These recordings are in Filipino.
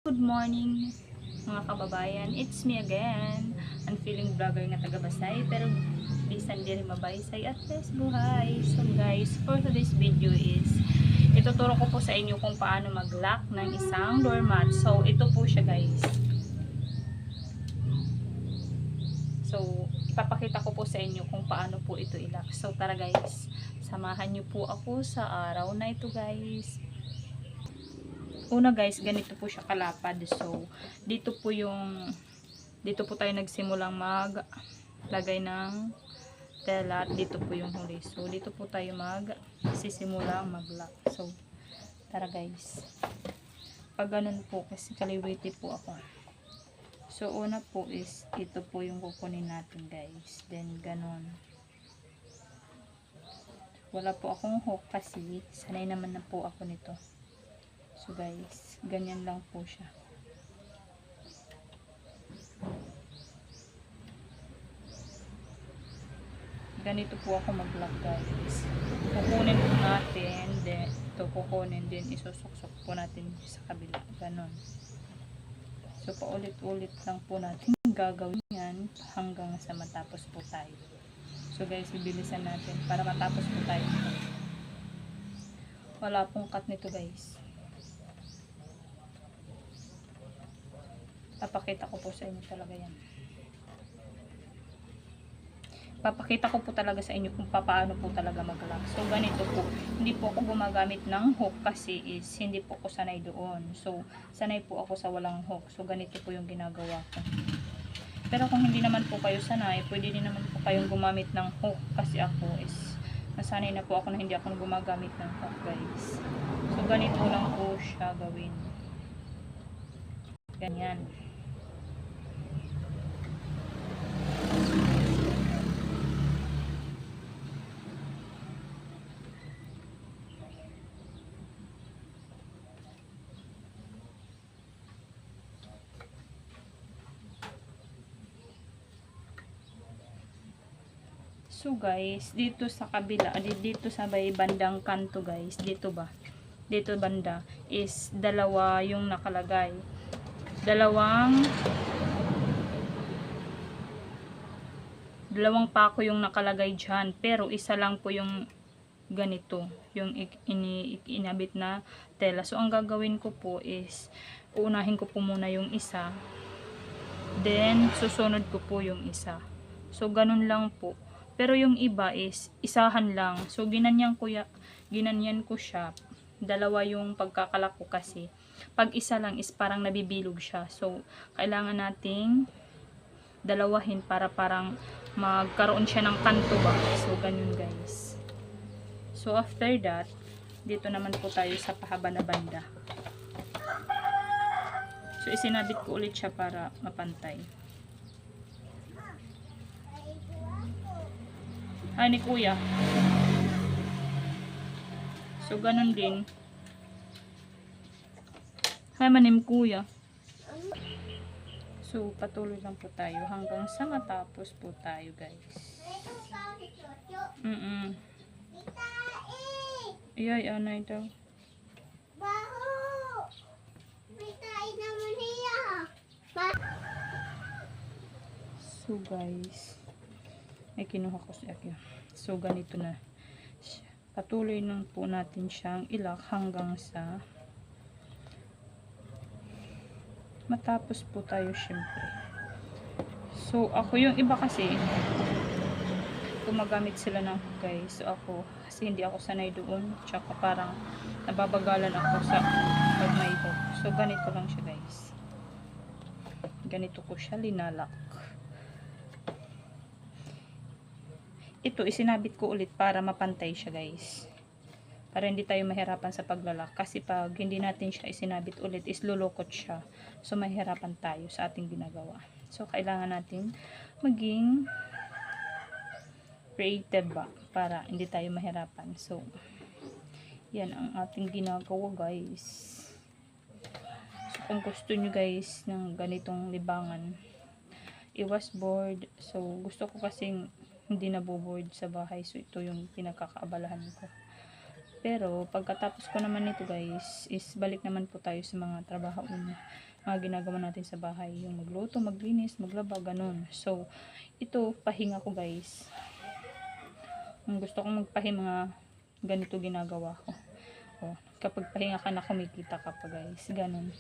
Good morning mga kababayan, it's me again, ang feeling vlogger nga taga Basay pero bisan diri mabaysay at least buhay. So guys, for today's video is ituturo ko po sa inyo kung paano mag-lock ng isang doormat. So ito po siya guys. So ipapakita ko po sa inyo kung paano po ito i-lock. So tara guys, samahan niyo po ako sa araw na ito guys. Una guys, ganito po siya kalapad. So, dito po tayo nagsimulang maglagay ng tela at dito po yung huli. So, dito po tayo magsisimulang mag-lock. So, tara guys. Pag ganun po, kasi kaliwiti po ako. So, una po is, ito po yung kukunin natin guys. Then, ganun. Wala po akong hook kasi sanay naman na po ako nito. So guys, ganyan lang po siya. Ganito po ako mag-lock guys. Kukunin po natin, then ito kukunin din, isusuksok po natin sa kabila. Ganon. So paulit-ulit lang po natin gagawin yan hanggang sa matapos po tayo. So guys, bibilisan natin para matapos po tayo. Wala pong cut nito guys. Papakita ko po sa inyo talaga yan. Papakita ko po talaga sa inyo kung paano po talaga mag-lock. So, ganito po. Hindi po ako gumagamit ng hook kasi is hindi po ako sanay doon. So, sanay po ako sa walang hook. So, ganito po yung ginagawa ko. Pero kung hindi naman po kayo sanay, pwede din naman po kayong gumamit ng hook kasi ako is nasanay na po ako na hindi ako gumagamit ng hook guys. So, ganito lang po siya gawin. Ganyan. So guys, dito sa kabila, dito sa bandang kanto guys, dito ba? Dito banda is dalawa yung nakalagay. Dalawang pako yung nakalagay dyan, pero isa lang po yung ganito, yung inabit na tela. So ang gagawin ko po is uunahin ko po muna yung isa, then susunod ko po yung isa. So ganun lang po. Pero yung iba is isahan lang. So ginanyan ko siya. Dalawa yung pagkakalak ko kasi. Pag isa lang is parang nabibilog siya. So kailangan nating dalawahin para parang magkaroon siya ng kanto ba. So ganun guys. So after that, dito naman po tayo sa pahaba na banda. So isinabit ko ulit siya para mapantay. Ay ni kuya. So ganun din. Hi manim kuya. So patuloy lang po tayo hanggang sa matapos po tayo guys. Iyay anay daw. So guys, may kinuha ko si Akyo. So ganito na. Patuloy lang po natin siyang ilak hanggang sa matapos po tayo syempre. So ako yung iba kasi gumagamit sila ng hook guys. So ako kasi hindi ako sanay doon. Tsaka parang nababagalan ako sa pag may hook. So ganito lang siya guys. Ganito ko siya linalak. Ito isinabit ko ulit para mapantay siya guys, para hindi tayo mahirapan sa paglalak kasi pag hindi natin siya isinabit ulit is lulukot siya, so mahirapan tayo sa ating ginagawa. So kailangan natin maging creative ba para hindi tayo mahirapan. So yan ang ating ginagawa guys. So kung gusto nyo guys ng ganitong libangan, iwas board. So gusto ko kasing hindi naboboard sa bahay. So ito yung pinakakaabalahan ko. Pero pagkatapos ko naman nito guys, is balik naman po tayo sa mga trabaho na mga ginagawa natin sa bahay. Yung magluto, maglinis, maglaba, ganun. So, ito, pahinga ko guys. Kung gusto kong magpahinga, ganito ginagawa ko. O, kapag pahinga ka na, kumikita ka pa guys. Ganun.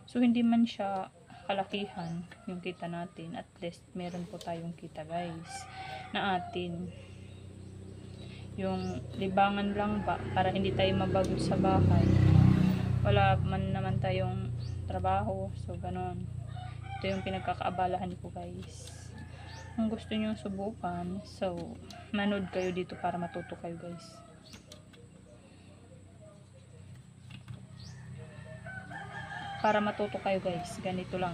So, hindi man siya kalakihan yung kita natin. At least, meron po tayong kita guys na atin. Yung libangan lang ba para hindi tayo mabagod sa bahay, wala man naman tayong trabaho, so ganon. Ito yung pinagkakaabalahan ko guys. Kung gusto nyo subukan, so manood kayo dito para matuto kayo guys. Para matuto kayo guys, ganito lang.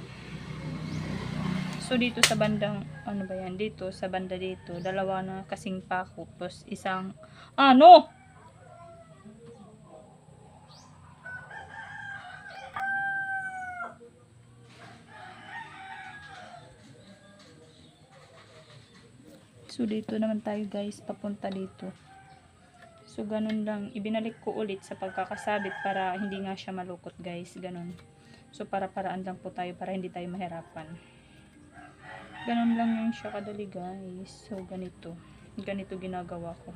So dito sa bandang, ano ba yan, dito sa banda dito, dalawa na kasing pako, tapos isang, ano? So dito naman tayo guys, papunta dito. So ganun lang, ibinalik ko ulit sa pagkakasabit para hindi nga siya malukot guys, ganun. So para-paraan lang po tayo para hindi tayo mahirapan. Ganun lang yung siya kadali guys. So ganito ginagawa ko.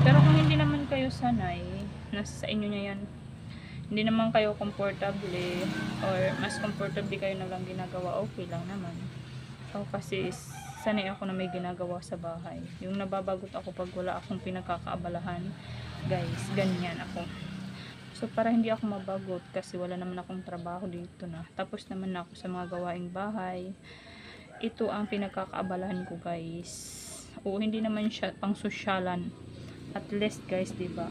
Pero kung hindi naman kayo sanay, nasa sa inyo niya yan, hindi naman kayo comfortable or mas comfortable kayo na lang ginagawa, okay lang naman. So kasi sanay ako na may ginagawa sa bahay. Yung nababagot ako pag wala akong pinagkakaabalahan guys, ganyan ako. So para hindi ako mabagot kasi wala naman akong trabaho dito na. Tapos naman ako sa mga gawaing bahay. Ito ang pinagkakaabalahan ko guys. O hindi naman siya pang sosyalan. At least guys, 'di ba?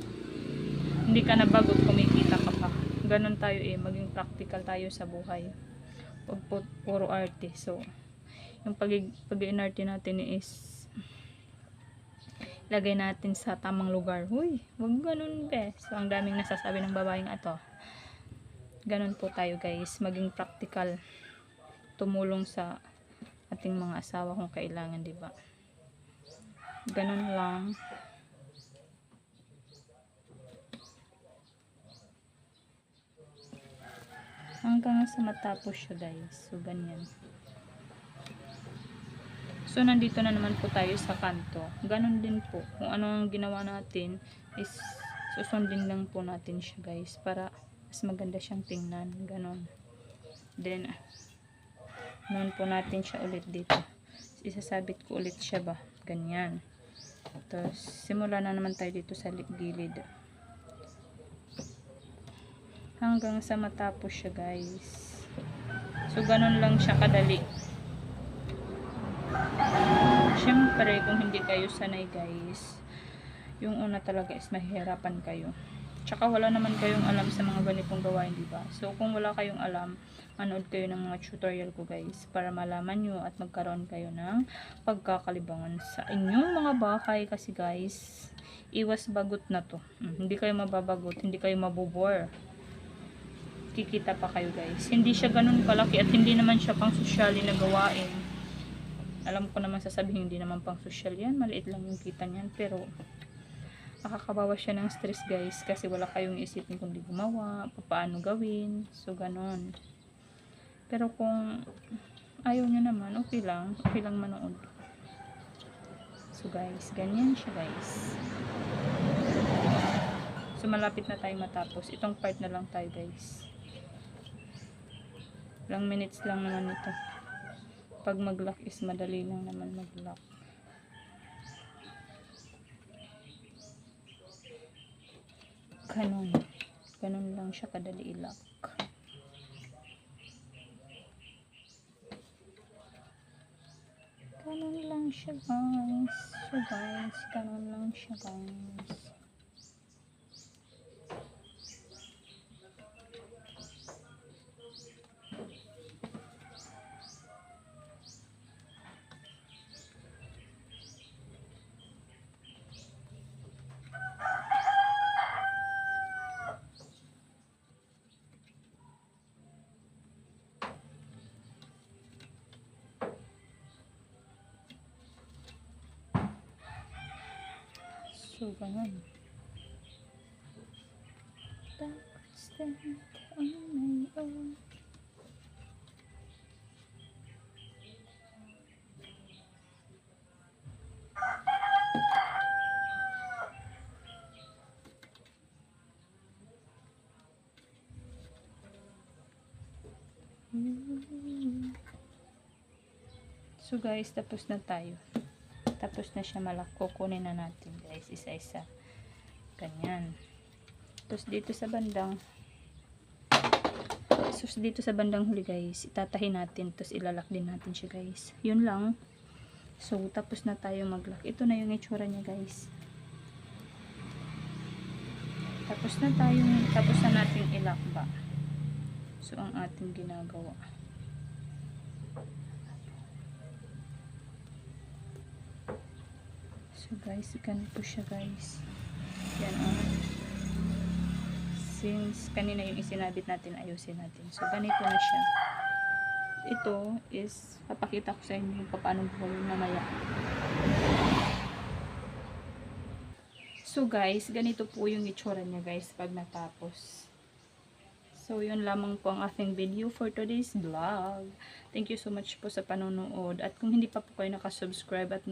Hindi ka nabagot, kumikita ka pa. Ganon tayo maging practical tayo sa buhay. Pag puro arte. So yung pag-inarte natin is lagay natin sa tamang lugar. Huy, wag ganun be. So, ang daming nasasabi ng babaeng ato. Ganun po tayo guys. Maging practical. Tumulong sa ating mga asawa kung kailangan, di ba? Ganun lang. Hanggang sa matapos siya guys. So, ganyan. So, nandito na naman po tayo sa kanto. Ganon din po. Kung ano ang ginawa natin is susundin lang po natin siya guys. Para mas maganda siyang tingnan. Ganon. Then, noon po natin siya ulit dito. Isasabit ko ulit siya ba. Ganyan. Tapos, simula na naman tayo dito sa gilid. Hanggang sa matapos siya guys. So, ganon lang siya kadali. Siyempre, kung hindi kayo sanay guys, yung una talaga is mahihirapan kayo. Tsaka wala naman kayong alam sa mga ganitong gawain, diba? So, kung wala kayong alam, manood kayo ng mga tutorial ko guys, para malaman nyo at magkaroon kayo ng pagkakalibangan sa inyong mga bahay. Kasi guys, iwas bagot na to. Hindi kayo mababagot, hindi kayo mabubore. Kikita pa kayo guys. Hindi siya ganun kalaki at hindi naman siya pang sosyali na gawain. Alam ko naman sasabihin hindi naman pang social yan, maliit lang yung kita niyan, pero nakakabawas siya ng stress guys kasi wala kayong isipin kung di gumawa, paano gawin, so ganon. Pero kung ayaw nyo naman, okay lang manood. So guys, ganyan siya guys. So malapit na tayo matapos, itong part na lang tayo guys. Ilang minutes lang naman ito. Pag mag-lock is madali lang naman mag-lock. Ganun lang siya kadali i-lock. Ganun lang siya guys. So guys, ganun lang siya guys. So, ganun. Stand on my own. So guys, tapos na tayo. Tapos na siya malak. Kukunin na natin guys, isa-isa. Ganyan. Tapos dito sa bandang huli guys, itatahin natin. Tapos ilalak din natin siya guys. Yun lang. So, tapos na tayo maglock. Ito na yung itsura niya guys. Tapos na natin ilak ba. So, ang ating ginagawa. So guys, ganito siya guys. Yan since kanina yung isinabit natin, ayusin natin. So ganito na siya. Ito is, papakita ko sa inyo yung paano gawin mamaya. So guys, ganito po yung itsura niya guys pag natapos. So yun lamang po ang ating video for today's vlog. Thank you so much po sa panonood. At kung hindi pa po kayo nakasubscribe at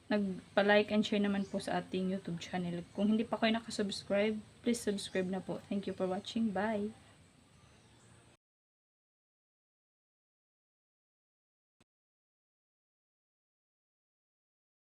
nagpa-like and share naman po sa ating YouTube channel. Kung hindi pa kayo nakasubscribe, please subscribe na po. Thank you for watching. Bye!